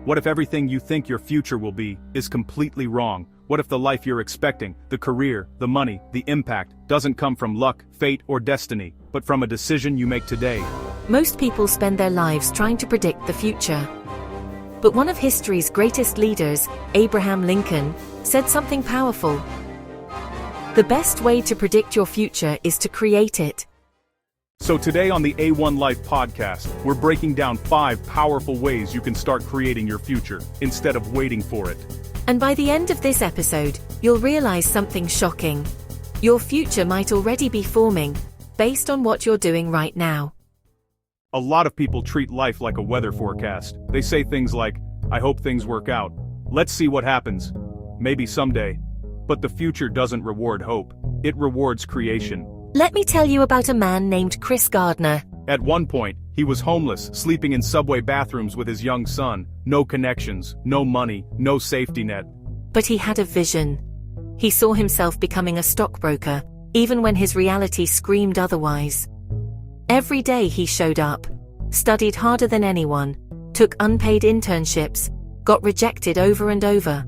What if everything you think your future will be is completely wrong? What if the life you're expecting, the career, the money, the impact, doesn't come from luck, fate, or destiny, but from a decision you make today? Most people spend their lives trying to predict the future. But one of history's greatest leaders, Abraham Lincoln, said something powerful. The best way to predict your future is to create it. So today on the A1 Life podcast, we're breaking down 5 powerful ways you can start creating your future, instead of waiting for it. And by the end of this episode, you'll realize something shocking. Your future might already be forming, based on what you're doing right now. A lot of people treat life like a weather forecast. They say things like, I hope things work out. Let's see what happens. Maybe someday. But the future doesn't reward hope. It rewards creation. Let me tell you about a man named Chris Gardner. At one point, he was homeless, sleeping in subway bathrooms with his young son. No connections, no money, no safety net. But he had a vision. He saw himself becoming a stockbroker, even when his reality screamed otherwise. Every day he showed up, studied harder than anyone, took unpaid internships, got rejected over and over.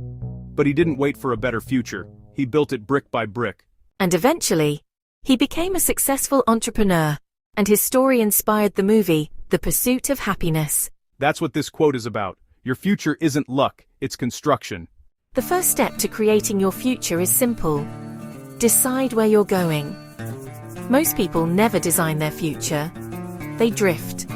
But he didn't wait for a better future. He built it brick by brick. And eventually, he became a successful entrepreneur, and his story inspired the movie, The Pursuit of Happiness. That's what this quote is about. Your future isn't luck, it's construction. The first step to creating your future is simple. Decide where you're going. Most people never design their future. They drift.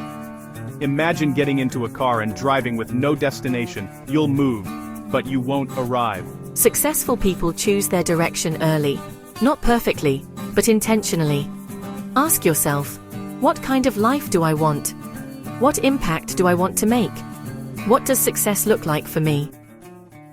Imagine getting into a car and driving with no destination. You'll move, but you won't arrive. Successful people choose their direction early. Not perfectly, but intentionally. Ask yourself, what kind of life do I want? What impact do I want to make? What does success look like for me?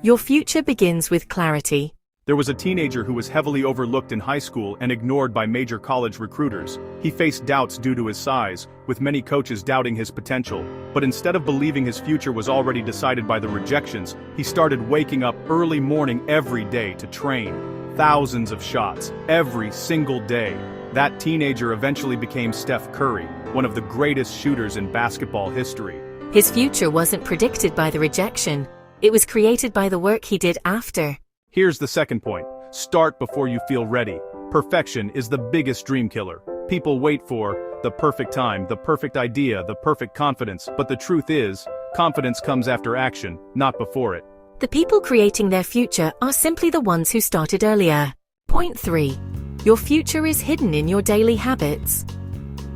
Your future begins with clarity. There was a teenager who was heavily overlooked in high school and ignored by major college recruiters. He faced doubts due to his size, with many coaches doubting his potential. But instead of believing his future was already decided by the rejections, he started waking up early morning every day to train. Thousands of shots, every single day. That teenager eventually became Steph Curry, one of the greatest shooters in basketball history. His future wasn't predicted by the rejection. It was created by the work he did after. Here's the second point. Start before you feel ready. Perfection is the biggest dream killer. People wait for the perfect time, the perfect idea, the perfect confidence, but the truth is, confidence comes after action, not before it. The people creating their future are simply the ones who started earlier. Point 3. Your future is hidden in your daily habits.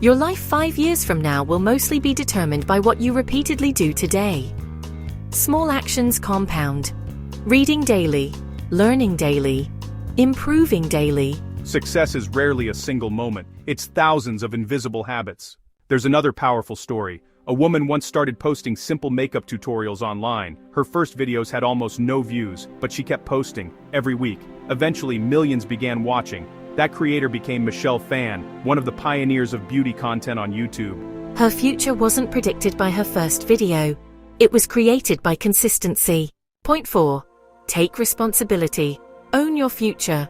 Your life 5 years from now will mostly be determined by what you repeatedly do today. Small actions compound. Reading daily, learning daily, improving daily. Success is rarely a single moment, it's thousands of invisible habits. There's another powerful story. A woman once started posting simple makeup tutorials online. Her first videos had almost no views, but she kept posting, every week. Eventually, millions began watching. That creator became Michelle Phan, one of the pioneers of beauty content on YouTube. Her future wasn't predicted by her first video. It was created by consistency. Point 4. Take responsibility. Own your future.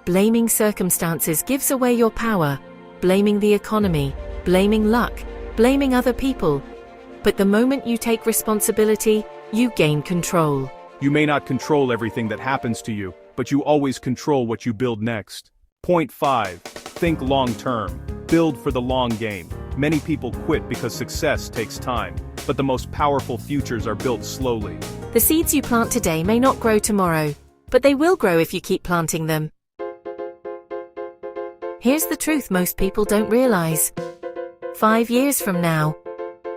Blaming circumstances gives away your power. Blaming the economy, blaming luck, blaming other people. But the moment you take responsibility, you gain control. You may not control everything that happens to you, but you always control what you build next. Point 5. Think long-term. Build for the long game. Many people quit because success takes time, but the most powerful futures are built slowly. The seeds you plant today may not grow tomorrow, but they will grow if you keep planting them. Here's the truth most people don't realize. 5 years from now,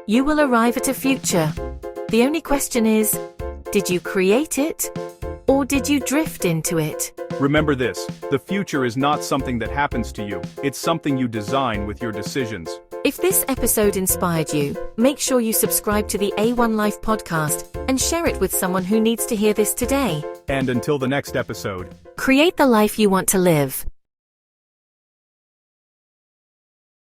you will arrive at a future. The only question is, did you create it? Or did you drift into it? Remember this, the future is not something that happens to you, it's something you design with your decisions. If this episode inspired you, make sure you subscribe to the A1 Life podcast and share it with someone who needs to hear this today. And until the next episode, create the life you want to live.